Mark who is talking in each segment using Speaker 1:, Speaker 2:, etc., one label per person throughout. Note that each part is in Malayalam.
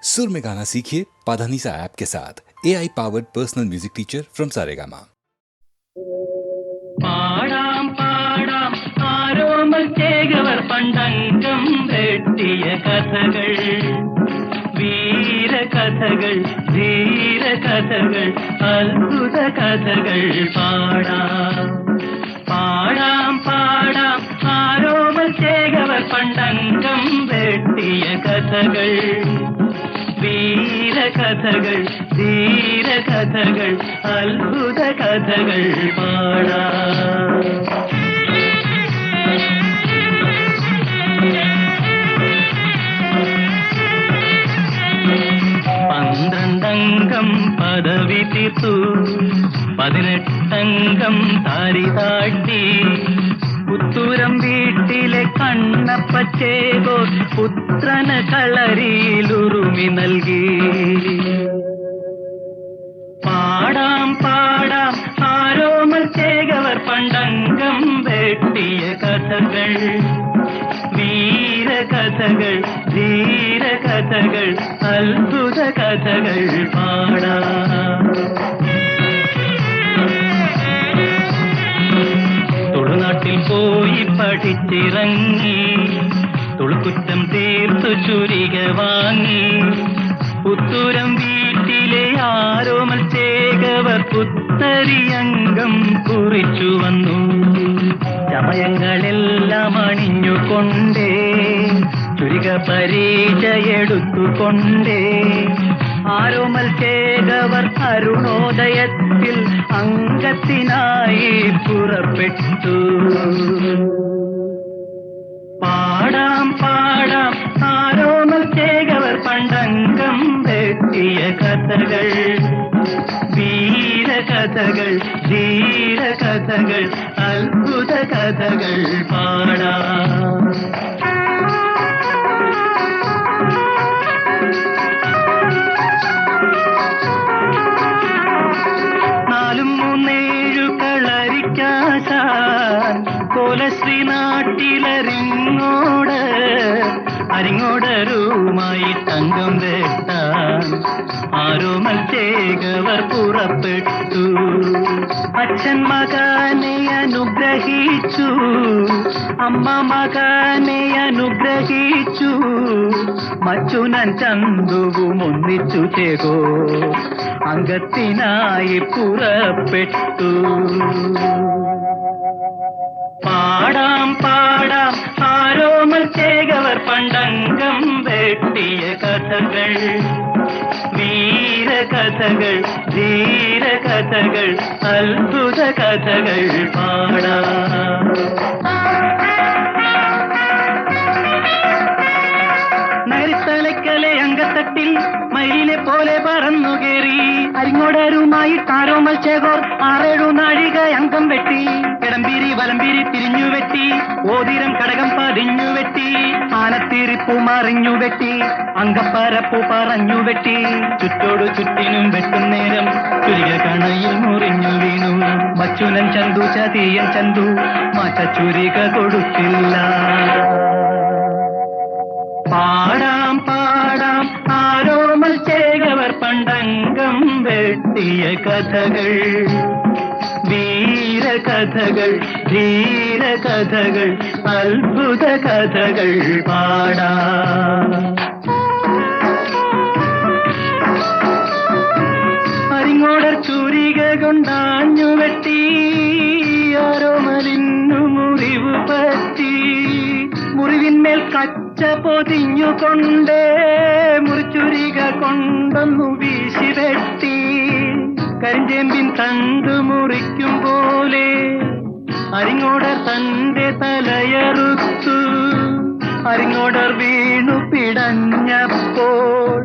Speaker 1: सुर में गाना सीखिए पाधानीसा ऐप के साथ AI powered personal music teacher from Saregama.
Speaker 2: പാടാം പാടാം ആരോമൽ ചേകവർ പണ്ടംഗം വെട്ടിയ കഥകൾ, വീരകഥകൾ, ധീരകഥകൾ, അത്ഭുത കഥകൾ പാടാം. പാടാം പാടാം ആരോമൽ ചേകവർ പണ്ടംഗം വെട്ടിയ കഥകൾ, വീരകഥകൾ, ധീരകഥകൾ, അത്ഭുത കഥകൾ പാടാം. പന്ത്രണ്ടംഗം പദവി തീർത്തു, 18 താരി താട്ടി, പുത്തൂരം വീട്ടിലെ കണ്ണപ്പച്ചേകോ പുത്രന് കളരിയിലുറുമി നൽകി. പാടാം പാടാം ആരോമൽ ചേകവർ പണ്ടംഗം വെട്ടിയ കഥകൾ, വീരകഥകൾ, ധീരകഥകൾ, അത്ഭുത കഥകൾ പാടാം. തുളുനാട്ടിൽ പോയി പഠിച്ചിറങ്ങി, തുളുക്കുറ്റം തീർത്തു ചുരിക വാങ്ങി, പുത്തൂരം വീട്ടിലെ ആരോമൽ ചേകവർ പുത്തരിയംഗം കുറിച്ചു വന്നു. ചമയങ്ങളെല്ലാം അണിഞ്ഞുകൊണ്ടേ, ചുരിക പരിചയെടുത്തുകൊണ്ടേ, ആരോമൽ ചേകവർ അരുണോദയത്തിൽ അംഗത്തിനായി പുറപ്പെട്ടു. പാടാം പാടാം ആരോമൽ ചേകവർ പണ്ടംഗം വെട്ടിയ കഥകൾ, വീരകഥകൾ, ധീരകഥകൾ, അത്ഭുത കഥകൾ പാടാം. കോലശ്രീ നാട്ടിലരിങ്ങോട്, അരിങ്ങോടരുമായി തങ്കം വെട്ടാൻ ആരോമൽ ചേകവർ പുറപ്പെട്ടു. അച്ഛൻ മകനെ അനുഗ്രഹിച്ചു, അമ്മ മകനെ അനുഗ്രഹിച്ചു, മച്ചുനൻ ചന്തുവും ഒന്നിച്ചു ചേകോ അംഗത്തിനായി പുറപ്പെട്ടു. പാടാം പാടാം ആരോമൽ ചേകവർ പണ്ടംഗം വെട്ടിയ കഥകൾ, വീരകഥകൾ, ധീരകഥകൾ, അത്ഭുത കഥകൾ പാടാം. നരിത്തലയ്ക്കലെ അങ്കത്തട്ടിൽ മയിലെ പോലെ പറന്നു കയറി, അരിങ്ങോടരുമായി ആരോമൽ ചേകോർ 6-7 നാഴിക അംഗം വെട്ടി. കിടമ്പീരി വലമ്പീരി തിരിഞ്ഞു വെട്ടി, ഓതിരം കടകം പതിഞ്ഞു വെട്ടി, ആനത്തിരിപ്പു മറിഞ്ഞു വെട്ടി, അങ്കപ്പരപ്പു പറഞ്ഞു വെട്ടി. ചുറ്റോടു ചുറ്റിനും വെട്ടും നേരം ചുരിക കണയിൽ മുറിഞ്ഞു വീണു. മച്ചുനൻ ചന്തു ചതിയൻ ചന്തു മാറ്റ ചുരിക കൊടുത്തില്ല. പാടാം പാടാം ആരോമൽ ചേകവർ പണ്ടംഗം വെട്ടിയ കഥകൾ, വീരകഥകൾ, ധീരകഥകൾ, അത്ഭുത കഥകൾ പാടാം. അരിങ്ങോടർ ചുരിക കൊണ്ടാഞ്ഞു വെട്ടി, ആരോമലിന്നു മുറിവ് പറ്റി. മുറിവിന്മേൽ കച്ച പൊതിഞ്ഞുകൊണ്ടേ, മുറിച്ചുരിക കൊണ്ടൊന്നു വീശി വെട്ടി. കരിഞ്ചേമ്പിൻ തണ്ട് മുറിക്കും പോലെ അരിങ്ങോടർ തന്റെ തലയറുത്തു. അരിങ്ങോടർ വീണു പിടഞ്ഞപ്പോൾ,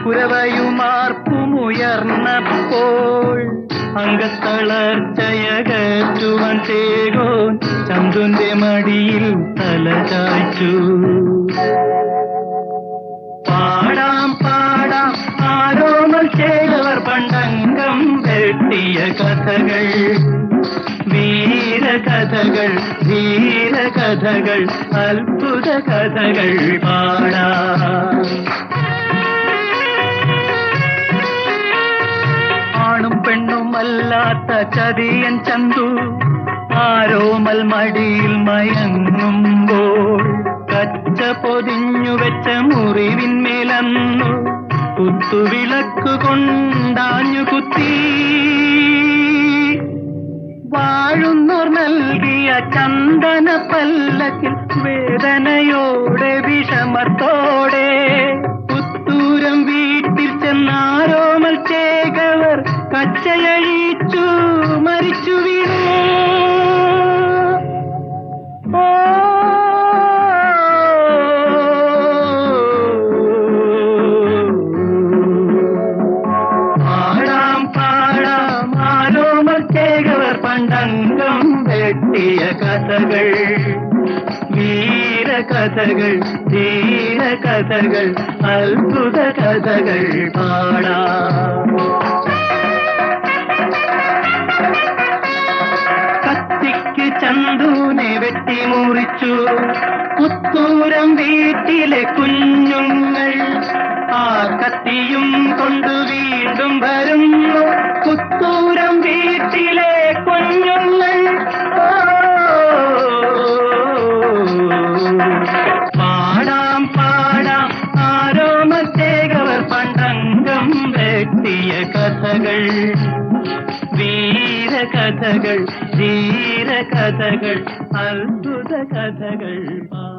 Speaker 2: കുരവയുമാർപ്പുമുയർന്നപ്പോൾ, അംഗത്തളർച്ചയകറ്റുവാൻ ചേകോൻ ചന്തുന്റെ മടിയിൽ തല ചായ്ച്ചു. പാടാം പാടാം ആരോമൽ ചേകവർ പണ്ടംഗം വെട്ടിയ കഥകൾ, വീരകഥകൾ, ധീരകഥകൾ, അത്ഭുത കഥകൾ പാടാം. ചതിയൻ ചന്തു ആരോമൽ മടിയിൽ മയങ്ങുമ്പോൾ കച്ച പൊതിഞ്ഞു വെച്ച മുറിവിന്മേലന്നു കുത്തുവിളക്ക് കൊണ്ടാഞ്ഞു കുത്തി വാഴുന്നോർ നൽകിയ ചന്ദന പല്ലക്കിൽ വേദനയോടെ വിഷമത്തോടെ പുത്തൂരം വീട്ടിൽ ചെന്നാരോമൽ ചേകവർ കച്ചയഴിച്ചു മരിച്ചു വീണു. പാടാം പാടാം ആരോമൽ ചേകവർ പണ്ടംഗം വെട്ടിയ കഥകൾ, വീരകഥകൾ, ധീരകഥകൾ, അത്ഭുത കഥകൾ പാടാം. കത്തിക്ക് ചന്ദൂനെ വെട്ടി മുറിച്ചു പുത്തൂരം വീട്ടിലെ കുഞ്ഞുങ്ങൾ, ആ കത്തിയും കൊണ്ട് വീണ്ടും വരുന്നു പുത്തൂരം വീട്ടിലെ കുഞ്ഞുങ്ങൾ. പാടാം പാടാം ആരോമത്തേകവർ പണ്ടംഗം വെട്ടിയ കഥകൾ, വീരകഥകൾ, ധീരകഥകൾ, അത്ഭുത കഥകൾ പാടാം.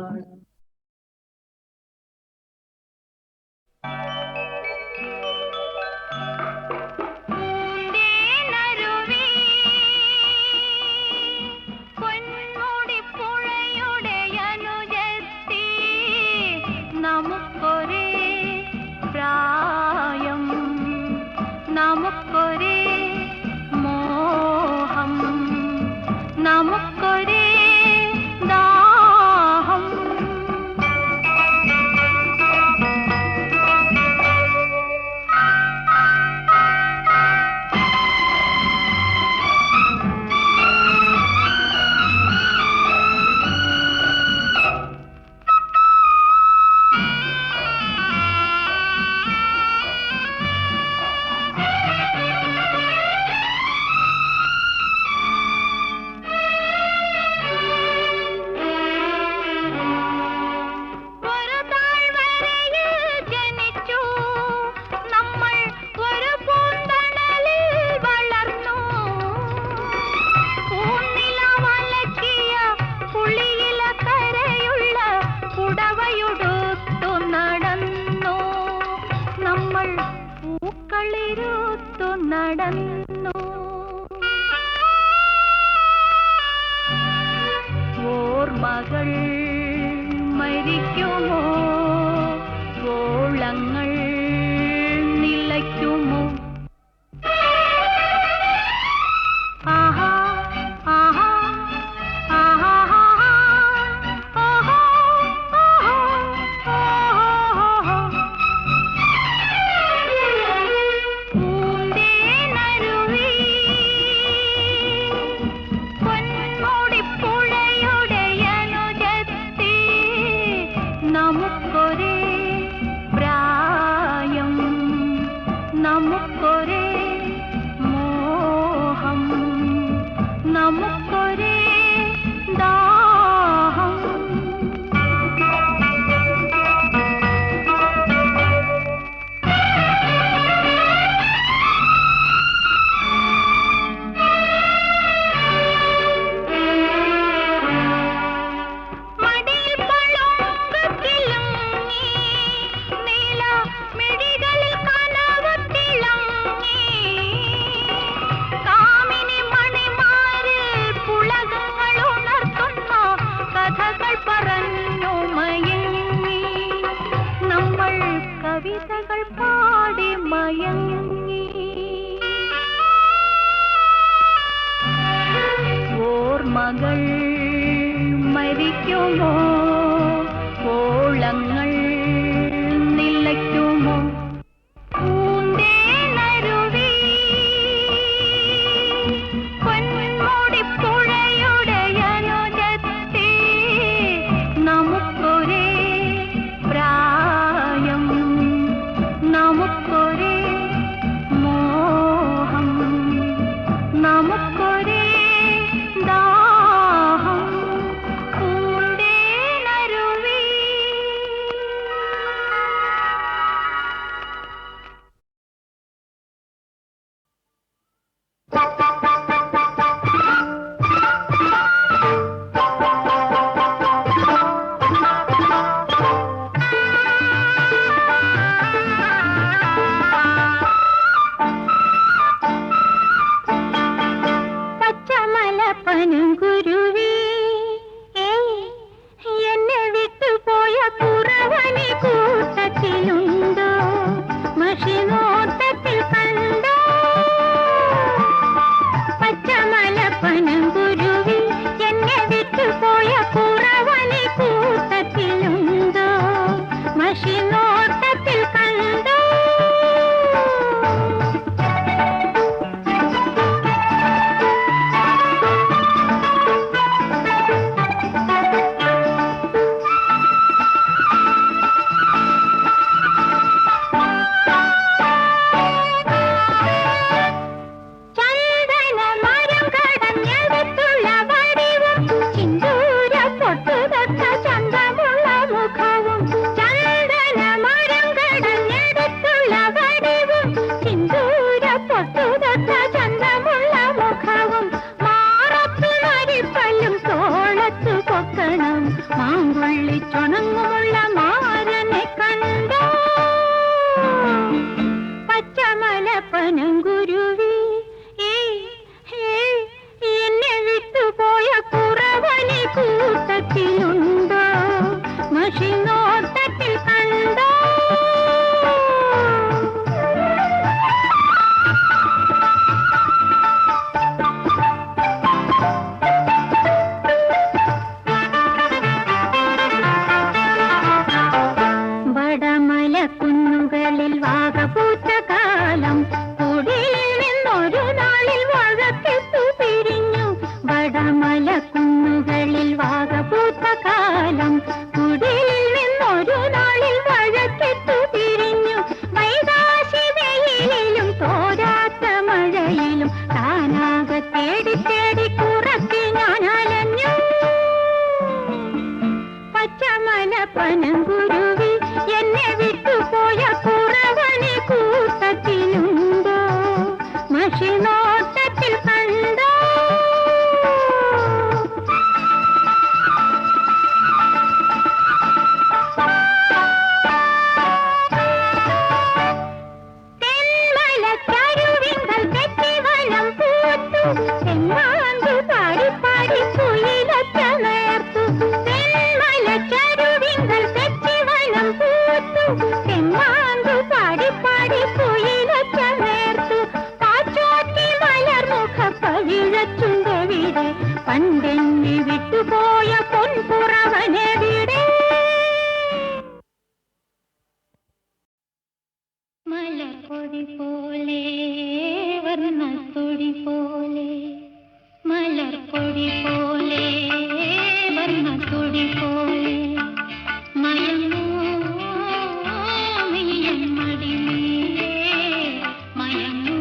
Speaker 2: ഓർമ്മകൾ മരിക്കുമോ, ഓളങ്ങൾ നിലയ്ക്കുമോ? ആഹാ ആഹാ ആഹാ ആഹാ ആഹാ. പൂന്തേനരുവി പൊന്മുടിപ്പുഴയുടെ അനുജത്തി, നമുക്കൊരേ പ്രായം, നമുക്കൊരേ മോഹം, നമുക്കൊരേ ദാഹം. മടിയിൽ പളുങ്കത്തിലുങ്ങി, നീല മിഴികളിൽ കനവ് തിളങ്ങി, കാമിനി മണിമാരിൽ പുളകങ്ങൾ ഉണർത്തുന്ന കഥകൾ പറഞ്ഞു മയങ്ങി, നമ്മൾ കവിതകൾ പാടി മയങ്ങി. ഓർമ്മകൾ മരിക്കുമോ, ഓളങ്ങൾ നിലയ്ക്കുമോ? പൂന്തേനരുവി പൊന്മുടിപ്പുഴയുടെ അനുജത്തി, നമുക്കൊരേ പ്രായം, നമുക്കൊരേ മോഹം, നമുക്ക്
Speaker 3: മലർക്കൊടി പോലെ വർണ്ണത്തൊടി പോലെ മലർക്കൊടി പോലെ വർണ്ണത്തൊടി പോലെ മയങ്ങൂ നീയൻ മടിമേലേ മയങ്ങൂ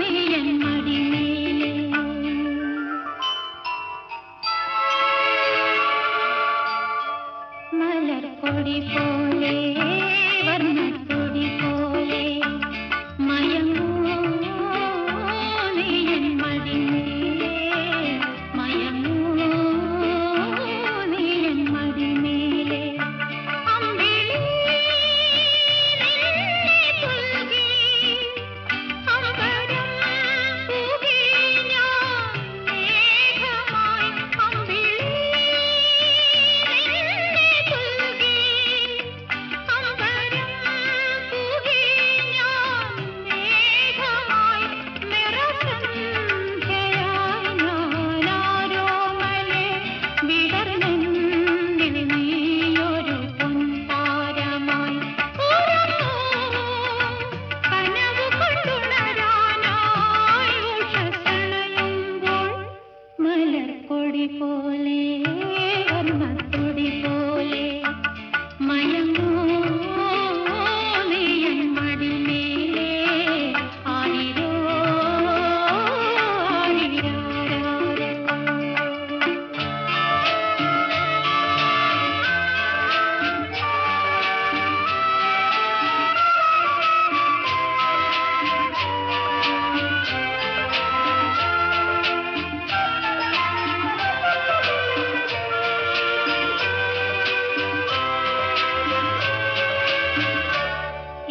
Speaker 3: നീയൻ മടിമേലേ മലർക്കൊടി പോലെ വർണ്ണത്തൊടി പോലെ മയങ്ങൂ നീയൻ മടിമേലേ മയങ്ങൂ നീയൻ മടിമേലേ അമ്പിളി നിന്നെ പുൽകി അമ്പരം പൂകി ഞാൻ മേഘമായി അമ്പിളി നിന്നെ പുൽകി അമ്പരം പൂകി ഞാൻ മേഘമായി നിറസന്ധ്യയായി ഞാനാരോമലേ വിടർന്നെന്നിൽ നീയൊരു പൊൻതാരമായി ഉറങ്ങൂ കനവ് കൊണ്ടുണരാനായി ഉഷസ്സണയുമ്പോൾ മലർക്കൊടി പോലെ വർണ്ണത്തൊടി പോലെ മയങ്ങൂ നീയൻ മടിമേലേ ആരിരോ ആരിരാരാരോ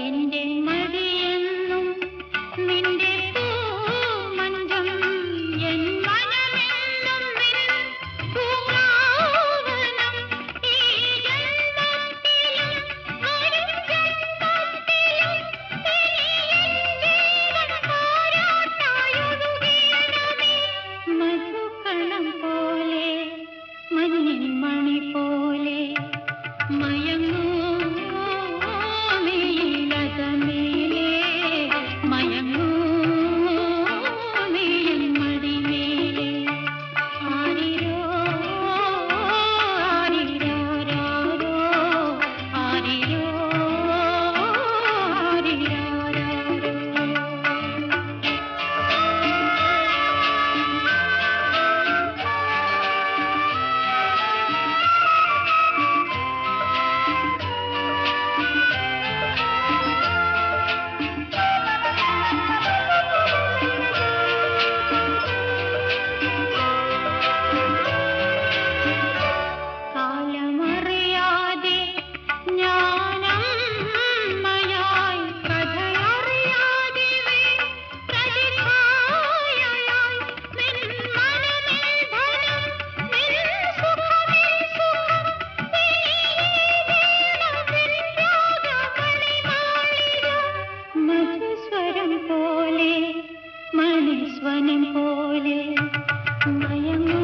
Speaker 3: എന്റെ മടിയെന്നും നിന്റെ പൂമഞ്ചം എൻ മനമെന്നും നിൻ പൂങ്കാവനം ഈ ജന്മത്തിലും വരും ജന്മത്തിലും ഇനി എൻ ജീവൻ പോരാട്ടായൊഴുകിയണമേ മധുകണം പോലെ മഞ്ഞിൻ മണി പോലെ മയങ്ങൂ നീലതമേലേ മയങ്ങൂ നീയൻ മടിമേലേ ആരിരോ ആരിരാരാരോ ആരിരോ ആരിരാരാരോ കാലമറിയാതെ ഞാനമ്മയായി കഥയറിയാതെ പ്രതിഭായായി നിൻ മനമിൽ ധനം നിൻ സുഖമിൽ സുഖം മധുസ്വരം പോലെ മണിസ്വനം പോലെ മയങ്ങൂ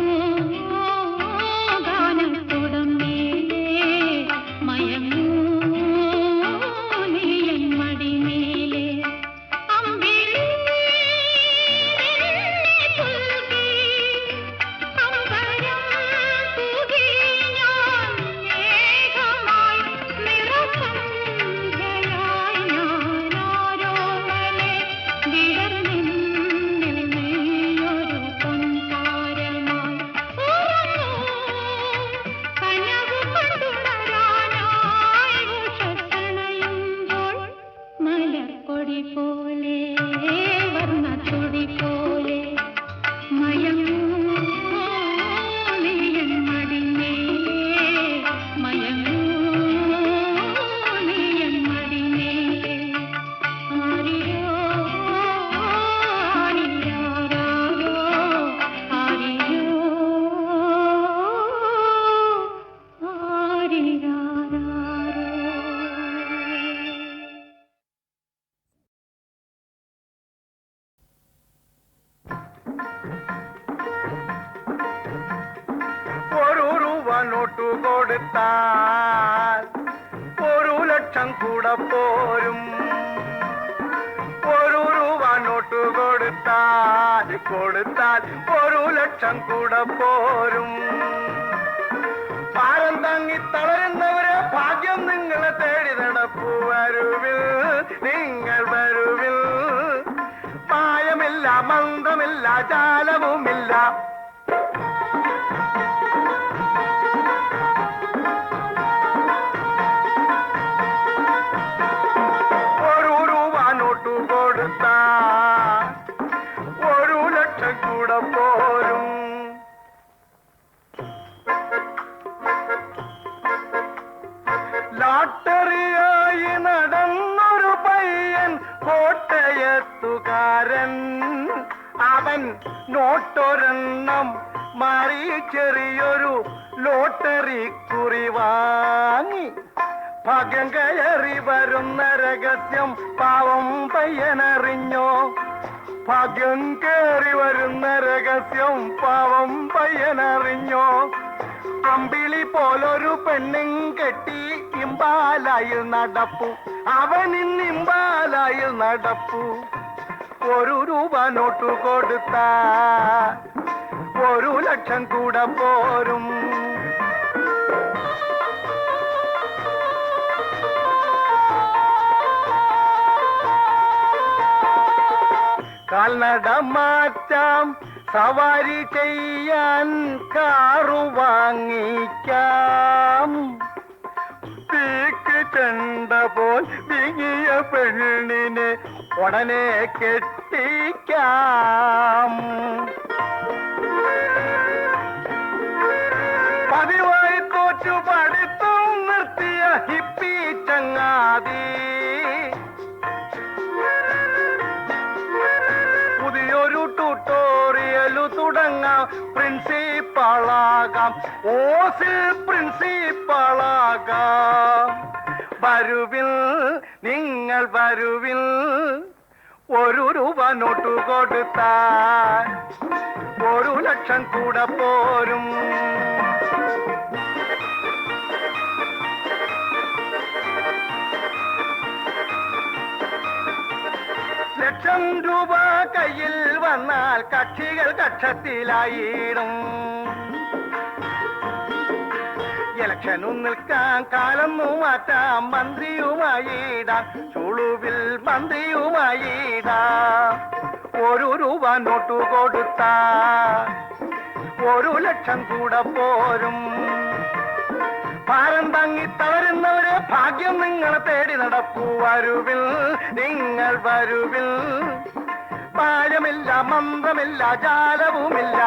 Speaker 3: ഗാനത്തുടമേലേ മയങ്ങൂ നീയൻ മടിമേലേ അമ്പിളി നിന്നെ പുൽകി അമ്പരം പൂകി ഞാൻ മേഘമായി നിറസന്ധ്യയായി ഞാനാരോമലേ വിടർന്നെന്നിൽ നീയൊരു പൊൻതാരമായി ഉറങ്ങൂ കനവ് കൊണ്ടുണരാനായി ഉഷസ്സണയുമ്പോൾ മലർക്കൊടി പോലെ വർണ്ണത്തൊടി പോലെ മയങ്ങൂ നീയൻ മടിമേലേ മയങ്ങൂ നീയൻ മടിമേലേ ആരിരോ ആരിരാരാരോ ആരിരോ
Speaker 4: ഒരു രൂപ നോട്ടു കൊടുത്താൽ ഒരു ലക്ഷം ലക്ഷം കൂടെ പോരും. 1 രൂപ നോട്ട് കൊടുത്താൽ 1 ലക്ഷം കൂടെ പോരും. ഭാരം താങ്ങി തളരുന്നവരെ ഭാഗ്യം നിങ്ങളെ തേടി നടപ്പു. വരുവിൽ നിങ്ങൾ വരുവിൽ. മായമില്ല, മന്ത്രമില്ല, ജാലവുമില്ല. കൊടുത്താൽ 1 ലക്ഷം കൂടെ പോരും. ലോട്ടറിയായി നടന്നൊരു പയ്യൻ കോട്ടയത്തുകാരൻ. അവൻ നോട്ടൊരെണ്ണം മാറി ചെറിയൊരു ലോട്ടറി കുറി വാങ്ങി. ഭാഗ്യം കയറി വരുന്ന രഹസ്യം പാവം പയ്യനറിഞ്ഞോ? ഭാഗ്യം കയറി വരുന്ന രഹസ്യം പാവം പയ്യനറിഞ്ഞോ? അമ്പിളി പോലൊരു പെണ്ണും കെട്ടി ഇമ്പാലായിൽ നടപ്പു. അവനിന്ന് ഇമ്പാലായിൽ നടപ്പു. 1 രൂപ നോട്ട് കൊടുത്താൽ 1 ലക്ഷം കൂടെ പോരും. കാൽനട മാറ്റാം, സവാരി ചെയ്യാൻ കാറു വാങ്ങിക്കാം. പീക്ക് ചെണ്ട പോൽ വിങ്ങിയ പെണ്ണിനെ ഉടനെ കെട്ടിക്കാം. പതിവായി തോറ്റു പഠിത്തം നിർത്തിയ ഹിപ്പി ചങ്ങാതി പുതിയൊരു ട്യൂട്ടോറിയലു തുടങ്ങാം. പ്രിൻസിപ്പാളാകാം, ഓസിൽ പ്രിൻസിപ്പാളാകാം. വരുവിൽ നിങ്ങൾ വരുവിൽ. 1 രൂപ നോട്ട് കൊടുത്താൽ 1 ലക്ഷം കൂടെ പോരും. ലക്ഷം രൂപ കയ്യിൽ വന്നാൽ കക്ഷികൾ കക്ഷത്തിലായിടും. ഇലക്ഷനും നിൽക്കാൻ കാലൊന്നു മാറ്റാം. മന്ത്രിയുമായിടാം, ചുളുവിൽ മന്ത്രിയുമായിടാം. 1 രൂപ നോട്ട് കൊടുത്താൽ 1 ലക്ഷം കൂടെ പോരും. ഭാരം താങ്ങി തളരുന്നവരെ ഭാഗ്യം നിങ്ങളെ തേടി നടപ്പു. വരുവിൽ നിങ്ങൾ വരുവിൽ. മായമില്ല, മന്ത്രമില്ല, ജാലവുമില്ല.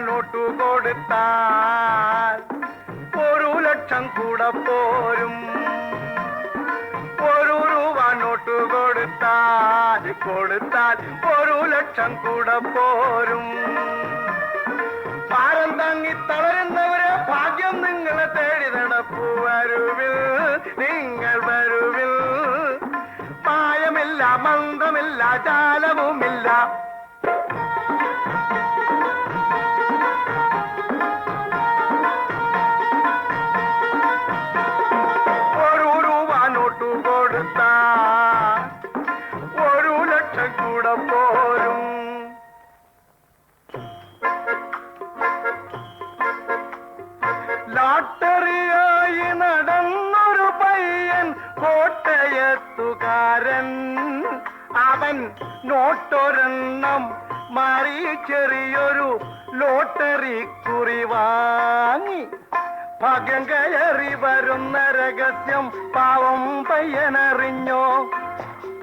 Speaker 4: നോട്ട് കൊടുത്താൽ 1 ലക്ഷം കൂടെ പോരും. 1 രൂപ നോട്ട് കൊടുത്താൽ 1 ലക്ഷം കൂടെ പോരും. ഭാരം താങ്ങി തളരുന്നവരെ ഭാഗ്യം നിങ്ങളെ തേടി നടപ്പു. വരുവിൽ നിങ്ങൾ വരുവിൽ. മായമില്ല, മന്ത്രമില്ല, ജാലവുമില്ല. കൊടുത്താൽ 1 ലക്ഷം കൂടെ പോരും. ലോട്ടറിയായി നടന്നൊരു പയ്യൻ കോട്ടയത്തുകാരൻ. അവൻ നോട്ടൊരെണ്ണം മാറി ചെറിയൊരു ലോട്ടറി കുറി വാങ്ങി. ഭാഗ്യം കയറി വരുന്ന രഹസ്യം പാവം പയ്യനറിഞ്ഞോ?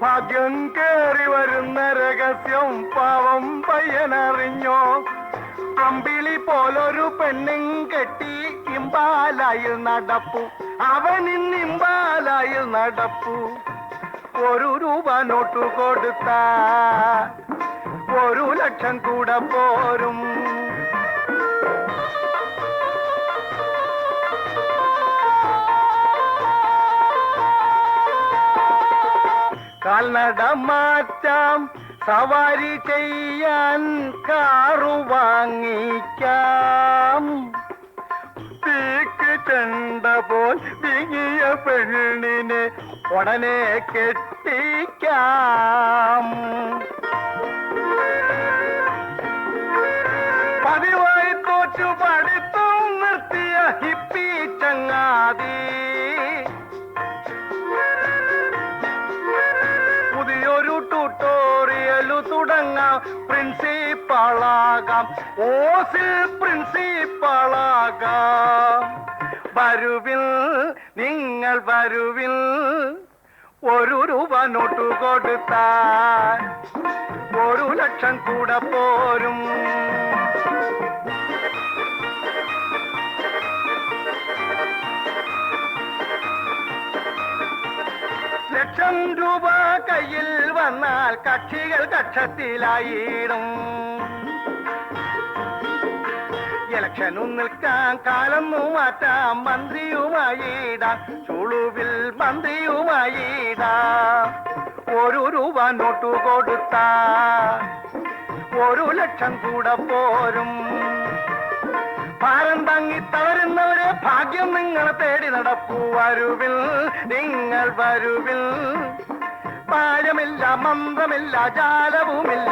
Speaker 4: ഭാഗ്യം കയറി വരുന്ന രഹസ്യം പാവം പയ്യനറിഞ്ഞോ? അമ്പിളി പോലൊരു പെണ്ണും കെട്ടി ഇമ്പാലായിൽ നടപ്പു. അവനിന്ന് ഇമ്പാലായിൽ നടപ്പു. 1 രൂപ നോട്ട് കൊടുത്താൽ 1 ലക്ഷം കൂടെ പോരും. കാൽനട മാറ്റാം, സവാരി ചെയ്യാൻ കാറു വാങ്ങിക്കാം. തീക്ക് ചെണ്ട പോൽ വിങ്ങിയ പെണ്ണിനെ ഉടനെ കെട്ടിക്കാം. പതിവായി തോറ്റു പഠിത്തം നിർത്തിയ ഹിപ്പി ചങ്ങാതി പുതിയൊരു ട്യൂട്ടോറിയലു തുടങ്ങാം. പ്രിൻസിപ്പാളാകാം, ഓസിൽ പ്രിൻസിപ്പാളാകാം. വരുവിൽ നിങ്ങൾ വരുവിൽ, 1 രൂപ നോട്ടു കൊടുത്താൽ 1 ലക്ഷം കൂടെ പോരും. ലക്ഷം രൂപ കയ്യിൽ വന്നാൽ കക്ഷികൾ കക്ഷത്തിലായിടും. ഇലക്ഷനു നിൽക്കാൻ കാലൊന്നു മാറ്റാം, മന്ത്രിയുമായിടാം, ചുളുവിൽ മന്ത്രിയുമായിടാം. 1 രൂപ നോട്ടു കൊടുത്താ 1 ലക്ഷം കൂടെ പോരും. ഭാരം താങ്ങി തളരുന്നവരെ ഭാഗ്യം നിങ്ങളെ തേടി നടപ്പൂ. വരുവിൽ നിങ്ങൾ വരുവിൽ, പാഴമില്ല, മന്ത്രമില്ല, ജാലവുമില്ല.